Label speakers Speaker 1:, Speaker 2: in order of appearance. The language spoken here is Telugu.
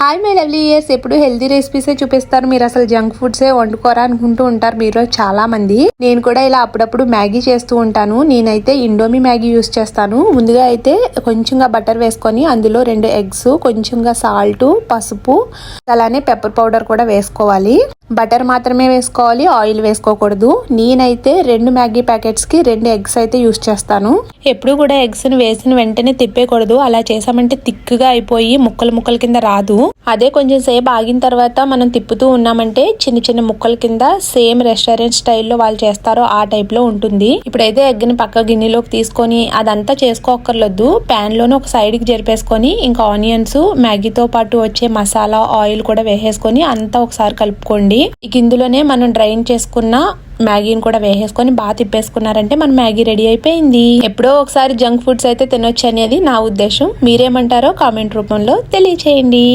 Speaker 1: Hi my lovely years. ఎప్పుడు హెల్తీ రెసిపీసే చూపిస్తారు, మీరు అసలు జంక్ ఫుడ్సే వండుకోరా అనుకుంటూ ఉంటారు మీలో చాలా మంది. నేను కూడా ఇలా అప్పుడప్పుడు మ్యాగీ చేస్తూ ఉంటాను. నేనైతే ఇండోమీ మ్యాగీ యూస్ చేస్తాను. ముందుగా అయితే కొంచెంగా బటర్ వేసుకొని అందులో 2 ఎగ్స్, కొంచెంగా సాల్ట్, పసుపు, అలానే పెప్పర్ పౌడర్ కూడా వేసుకోవాలి. బటర్ మాత్రమే వేసుకోవాలి, ఆయిల్ వేసుకోకూడదు. నేనైతే 2 మ్యాగీ ప్యాకెట్స్ కి 2 ఎగ్స్ అయితే యూస్ చేస్తాను. ఎప్పుడు కూడా ఎగ్స్ ని వేసిన వెంటనే తిప్పేయకూడదు. అలా చేసామంటే థిక్గా అయిపోయి ముక్కలు ముక్కల కింద రాదు. అదే కొంచెం సేపు ఆగిన తర్వాత మనం తిప్పుతూ ఉన్నామంటే చిన్న చిన్న ముక్కల కింద సేమ్ రెస్టారెంట్ స్టైల్లో వాళ్ళు చేస్తారో ఆ టైప్ లో ఉంటుంది. ఇప్పుడైతే ఎగ్ ని పక్క గిన్నెలోకి తీసుకొని అదంతా చేసుకోక్కర్లేదు. ప్యాన్ లోనే ఒక సైడ్ కి జరిపేసుకొని ఇంకా ఆనియన్స్, మ్యాగీతో పాటు వచ్చే మసాలా, ఆయిల్ కూడా వేసేసుకొని అంతా ఒకసారి కలుపుకోండి. ఇక ఇందులోనే మనం డ్రైన్ చేసుకున్న మ్యాగీని కూడా వేసేసుకొని బాగా తిప్పేసుకున్నారంటే మన మ్యాగీ రెడీ అయిపోయింది. ఎప్పుడో ఒకసారి జంక్ ఫుడ్స్ అయితే తినొచ్చు అనేది నా ఉద్దేశం. మీరేమంటారో కామెంట్ రూపంలో తెలియచేయండి.